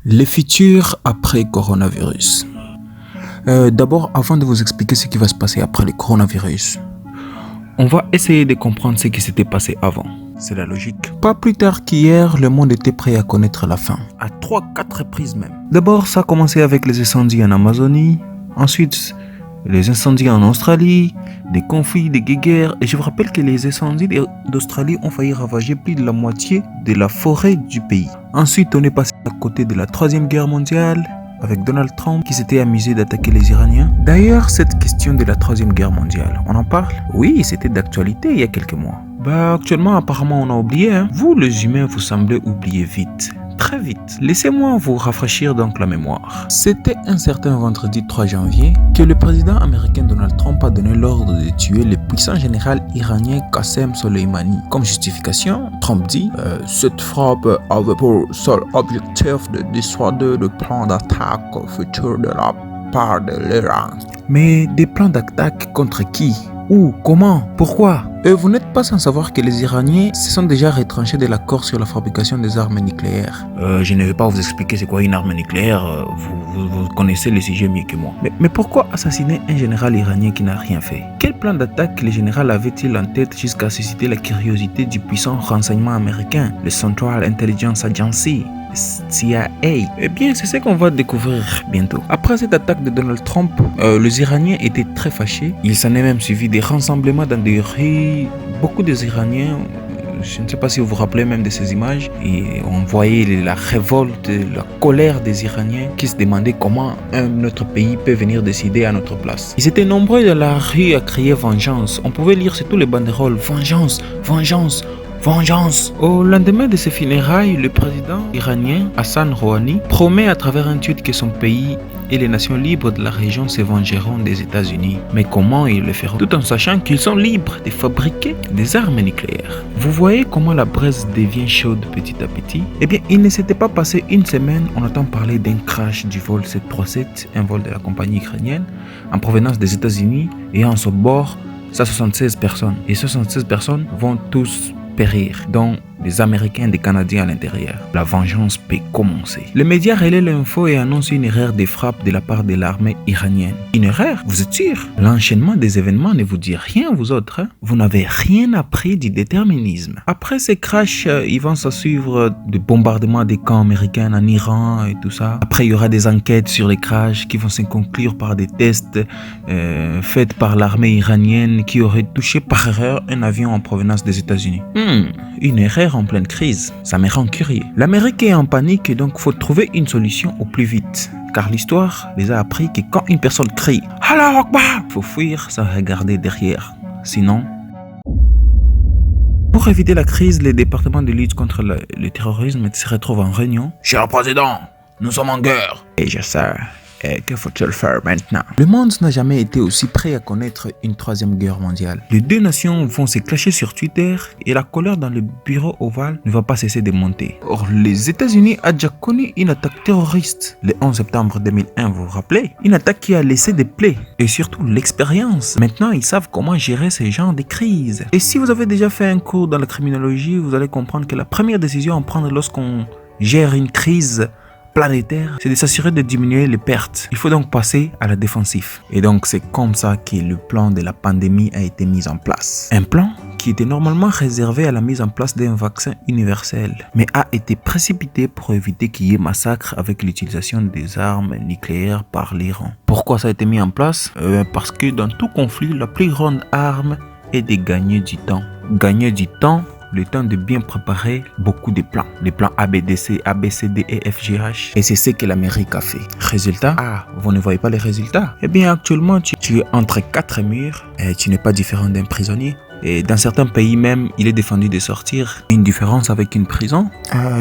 Les futurs après coronavirus. D'abord, avant de vous expliquer ce qui va se passer après le coronavirus, on va essayer de comprendre ce qui s'était passé avant. C'est la logique. Pas plus tard qu'hier, le monde était prêt à connaître la fin. À 3-4 reprises même. D'abord, ça a commencé avec les incendies en Amazonie. Ensuite, les incendies en Australie, des conflits, des guerres. Et je vous rappelle que les incendies d'Australie ont failli ravager plus de la moitié de la forêt du pays. Ensuite, on est passé à côté de la 3e guerre mondiale avec Donald Trump qui s'était amusé d'attaquer les Iraniens. D'ailleurs, cette question de la 3e guerre mondiale, on en parle? Oui, c'était d'actualité il y a quelques mois. Actuellement, apparemment, on a oublié. Vous, les humains, vous semblez oublier vite. Très vite. Laissez-moi vous rafraîchir donc la mémoire. C'était un certain vendredi 3 janvier que le président américain Donald Trump a donné l'ordre de tuer le puissant général iranien Qassem Soleimani. Comme justification, Trump dit cette frappe avait pour seul objectif de dissuader le plan d'attaque futur de la part de l'Iran. Mais des plans d'attaque contre qui? Où? Comment? Pourquoi? Vous n'êtes pas sans savoir que les Iraniens se sont déjà retranchés de l'accord sur la fabrication des armes nucléaires. Je ne vais pas vous expliquer c'est quoi une arme nucléaire, vous connaissez le sujet mieux que moi. Mais pourquoi assassiner un général iranien qui n'a rien fait? Quel plan d'attaque le général avait-il en tête jusqu'à susciter la curiosité du puissant renseignement américain, le Central Intelligence Agency, CIA? Eh bien, c'est ce qu'on va découvrir bientôt. Après cette attaque de Donald Trump, les Iraniens étaient très fâchés. Il s'en est même suivi des rassemblements dans des rues. Beaucoup des Iraniens, je ne sais pas si vous vous rappelez même de ces images, et on voyait la révolte, la colère des Iraniens qui se demandaient comment un autre pays peut venir décider à notre place. Ils étaient nombreux dans la rue à crier vengeance. On pouvait lire sur tous les banderoles vengeance, vengeance, vengeance. Au lendemain de ces funérailles, le président iranien Hassan Rouhani promet à travers un tweet que son pays et les nations libres de la région se vengeront des États-Unis. Mais comment ils le feront? Tout en sachant qu'ils sont libres de fabriquer des armes nucléaires. Vous voyez comment la braise devient chaude petit à petit? Eh bien, il ne s'était pas passé une semaine, on entend parler d'un crash du vol 737, un vol de la compagnie ukrainienne, en provenance des États-Unis, et en son bord, 176 personnes. Et 76 personnes vont tous périr, dont des Américains et des Canadiens à l'intérieur. La vengeance peut commencer. Les médias relaient l'info et annoncent une erreur de frappe de la part de l'armée iranienne. Une erreur? Vous êtes sûr? L'enchaînement des événements ne vous dit rien, vous autres. Vous n'avez rien appris du déterminisme. Après ces crashs, ils vont s'en suivre de bombardements des camps américains en Iran et tout ça. Après, il y aura des enquêtes sur les crashs qui vont se conclure par des tests faits par l'armée iranienne qui aurait touché par erreur un avion en provenance des États-Unis. Une erreur en pleine crise, ça me rend curieux. L'Amérique est en panique et donc faut trouver une solution au plus vite. Car l'histoire les a appris que quand une personne crie « Allahu Akbar !», faut fuir sans regarder derrière. Sinon... Pour éviter la crise, le département de lutte contre le terrorisme se retrouve en réunion. « Cher président, nous sommes en guerre !» Et je sais. Et que faut-il faire maintenant? Le monde n'a jamais été aussi prêt à connaître une 3e guerre mondiale. Les deux nations vont se clasher sur Twitter et la colère dans le bureau ovale ne va pas cesser de monter. Or, les États-Unis ont déjà connu une attaque terroriste le 11 septembre 2001, vous vous rappelez? Une attaque qui a laissé des plaies et surtout l'expérience. Maintenant, ils savent comment gérer ce genre de crise. Et si vous avez déjà fait un cours dans la criminologie, vous allez comprendre que la première décision à prendre lorsqu'on gère une crise planétaire, c'est de s'assurer de diminuer les pertes. Il faut donc passer à la défensive. Et donc c'est comme ça que le plan de la pandémie a été mis en place. Un plan qui était normalement réservé à la mise en place d'un vaccin universel, mais a été précipité pour éviter qu'il y ait massacre avec l'utilisation des armes nucléaires par l'Iran. Pourquoi ça a été mis en place? Parce que dans tout conflit, la plus grande arme est de gagner du temps. Gagner du temps, le temps de bien préparer beaucoup de plans. Les plans ABDC, ABCD et FGH. Et c'est ce que l'Amérique a fait. Résultat? Vous ne voyez pas les résultats? Eh bien, actuellement, tu es entre 4 murs et tu n'es pas différent d'un prisonnier. Et dans certains pays même, il est défendu de sortir. Une différence avec une prison?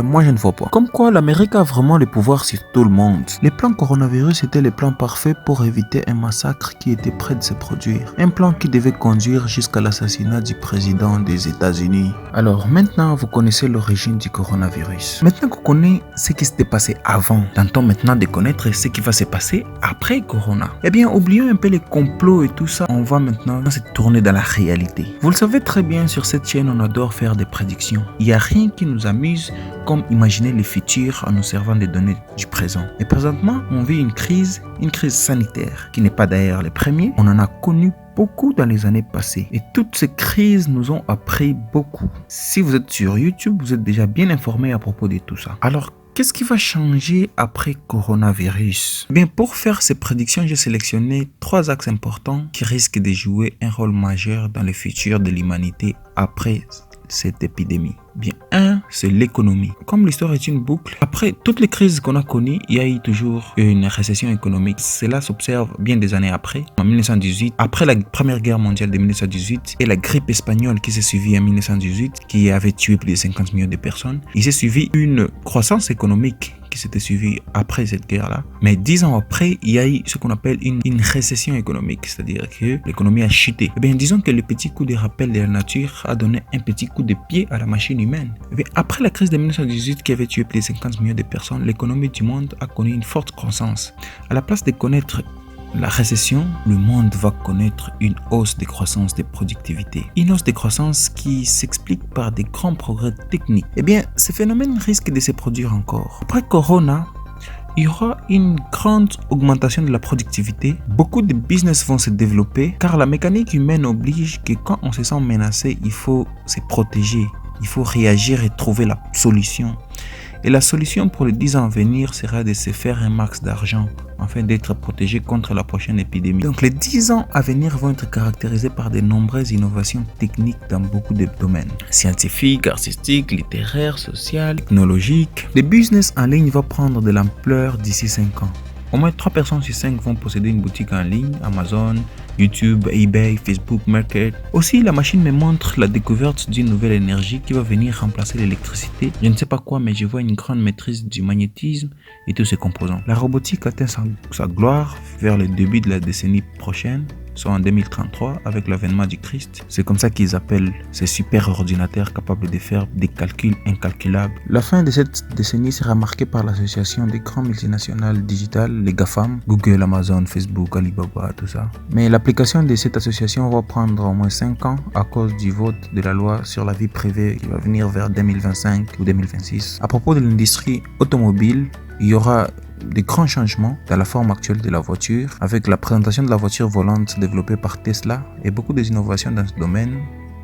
Moi, je ne vois pas. Comme quoi, l'Amérique a vraiment le pouvoir sur tout le monde. Les plans coronavirus étaient les plans parfaits pour éviter un massacre qui était prêt de se produire. Un plan qui devait conduire jusqu'à l'assassinat du président des États-Unis. Alors, maintenant, vous connaissez l'origine du coronavirus. Maintenant qu'on connaît ce qui s'était passé avant, tentons maintenant de connaître ce qui va se passer après Corona. Eh bien, oublions un peu les complots et tout ça. On va maintenant se tourner dans la réalité. Vous le savez très bien, sur cette chaîne, on adore faire des prédictions. Il n'y a rien qui nous amuse comme imaginer le futur en observant des données du présent. Et présentement, on vit une crise sanitaire, qui n'est pas d'ailleurs les premiers. On en a connu beaucoup dans les années passées. Et toutes ces crises nous ont appris beaucoup. Si vous êtes sur YouTube, vous êtes déjà bien informé à propos de tout ça. Alors, qu'est-ce qui va changer après coronavirus? Bien, pour faire ces prédictions, j'ai sélectionné 3 axes importants qui risquent de jouer un rôle majeur dans le futur de l'humanité après cette épidémie. Bien, c'est l'économie. Comme l'histoire est une boucle, après toutes les crises qu'on a connues, il y a eu toujours une récession économique. Cela s'observe bien des années après, en 1918, après la Première Guerre mondiale de 1918 et la grippe espagnole qui s'est suivie en 1918, qui avait tué plus de 50 millions de personnes. Il s'est suivi une croissance économique qui s'était suivie après cette guerre-là. Mais 10 ans après, il y a eu ce qu'on appelle une récession économique, c'est-à-dire que l'économie a chuté. Eh bien, disons que le petit coup de rappel de la nature a donné un petit coup de pied à la machine humaine. Eh bien, après la crise de 1918 qui avait tué plus de 50 millions de personnes, l'économie du monde a connu une forte croissance. À la place de connaître la récession, le monde va connaître une hausse de croissance de productivité. Une hausse de croissance qui s'explique par des grands progrès techniques. Eh bien, ce phénomène risque de se produire encore. Après Corona, il y aura une grande augmentation de la productivité. Beaucoup de business vont se développer car la mécanique humaine oblige que quand on se sent menacé, il faut se protéger. Il faut réagir et trouver la solution. Et la solution pour les 10 ans à venir sera de se faire un max d'argent afin d'être protégé contre la prochaine épidémie. Donc les 10 ans à venir vont être caractérisés par de nombreuses innovations techniques dans beaucoup de domaines. Scientifiques, artistiques, littéraires, sociales, technologiques. Le business en ligne va prendre de l'ampleur d'ici 5 ans. Au moins 3 personnes sur 5 vont posséder une boutique en ligne, Amazon, YouTube, eBay, Facebook Market. Aussi, la machine me montre la découverte d'une nouvelle énergie qui va venir remplacer l'électricité. Je ne sais pas quoi, mais je vois une grande maîtrise du magnétisme et tous ses composants. La robotique atteint sa gloire vers le début de la décennie prochaine, soit en 2033 avec l'avènement du Christ. C'est comme ça qu'ils appellent ces super ordinateurs capables de faire des calculs incalculables. La fin de cette décennie sera marquée par l'association des grandes multinationales digitales, les GAFAM, Google, Amazon, Facebook, Alibaba, tout ça. Mais l'application de cette association va prendre au moins 5 ans à cause du vote de la loi sur la vie privée qui va venir vers 2025 ou 2026. À propos de l'industrie automobile, il y aura des grands changements dans la forme actuelle de la voiture, avec la présentation de la voiture volante développée par Tesla et beaucoup d'innovations dans ce domaine,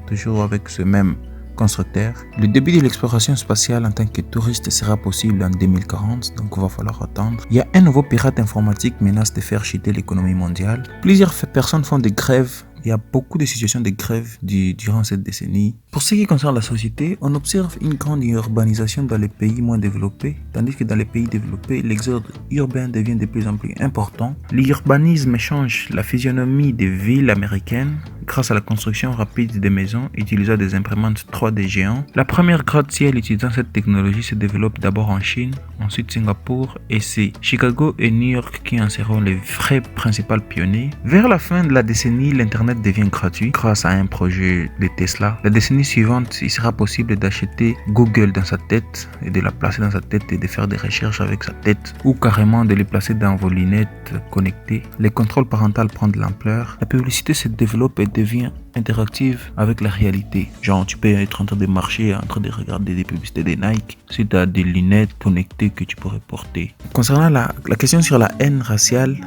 toujours avec ce même constructeur. Le début de l'exploration spatiale en tant que touriste sera possible en 2040, donc il va falloir attendre. Il y a un nouveau pirate informatique menace de faire chuter l'économie mondiale. Plusieurs personnes font des grèves. Il y a beaucoup de situations de grève durant cette décennie. Pour ce qui concerne la société, on observe une grande urbanisation dans les pays moins développés, tandis que dans les pays développés, l'exode urbain devient de plus en plus important. L'urbanisme change la physionomie des villes américaines grâce à la construction rapide des maisons utilisant des imprimantes 3D géants. La première gratte-ciel utilisant cette technologie se développe d'abord en Chine, ensuite Singapour, et c'est Chicago et New York qui en seront les vrais principaux pionniers. Vers la fin de la décennie, l'Internet devient gratuit grâce à un projet de Tesla. La décennie suivante, il sera possible d'acheter Google dans sa tête et de la placer dans sa tête et de faire des recherches avec sa tête, ou carrément de les placer dans vos lunettes connectées. Les contrôles parentaux prennent de l'ampleur. La publicité se développe et devient interactive avec la réalité. Genre, tu peux être en train de marcher, en train de regarder des publicités de Nike si tu as des lunettes connectées que tu pourrais porter. Concernant la question sur la haine raciale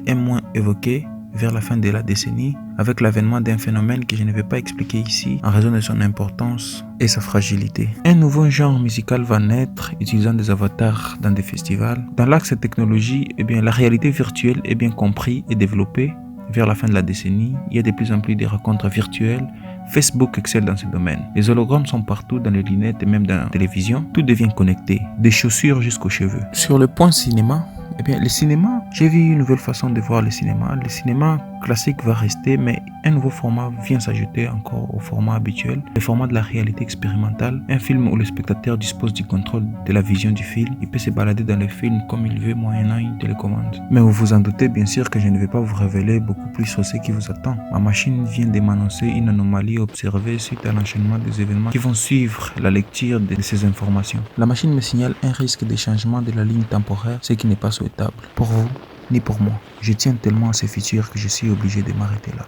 est moins évoquée vers la fin de la décennie, avec l'avènement d'un phénomène que je ne vais pas expliquer ici en raison de son importance et sa fragilité. Un nouveau genre musical va naître utilisant des avatars dans des festivals. Dans l'axe technologie, la réalité virtuelle est bien comprise et développée. Vers la fin de la décennie, il y a de plus en plus de rencontres virtuelles. Facebook excelle dans ce domaine. Les hologrammes sont partout, dans les lunettes et même dans la télévision. Tout devient connecté, des chaussures jusqu'aux cheveux. Sur le point cinéma, le cinéma, j'ai vu une nouvelle façon de voir le cinéma. Le cinéma classique va rester, mais un nouveau format vient s'ajouter encore au format habituel, le format de la réalité expérimentale. Un film où le spectateur dispose du contrôle de la vision du film. Il peut se balader dans le film comme il veut moyennant une télécommande. Mais vous vous en doutez bien sûr que je ne vais pas vous révéler beaucoup plus sur ce qui vous attend. Ma machine vient de m'annoncer une anomalie observée suite à l'enchaînement des événements qui vont suivre la lecture de ces informations. La machine me signale un risque de changement de la ligne temporaire, ce qui n'est pas souhaitable pour vous ni pour moi. Je tiens tellement à ce futur que je suis obligé de m'arrêter là.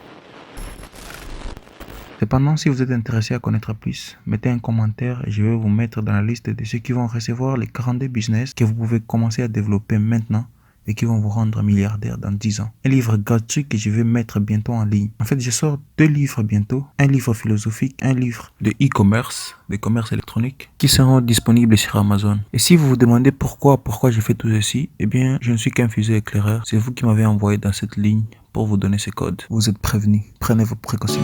Cependant, si vous êtes intéressé à connaître plus, mettez un commentaire et je vais vous mettre dans la liste de ceux qui vont recevoir les 42 business que vous pouvez commencer à développer maintenant et qui vont vous rendre milliardaire dans 10 ans. Un livre gratuit que je vais mettre bientôt en ligne. En fait, je sors 2 livres bientôt. Un livre philosophique, un livre de e-commerce, de commerce électronique, qui seront disponibles sur Amazon. Et si vous vous demandez pourquoi je fais tout ceci, eh bien, je ne suis qu'un fuseau éclaireur. C'est vous qui m'avez envoyé dans cette ligne pour vous donner ces codes. Vous êtes prévenus. Prenez vos précautions.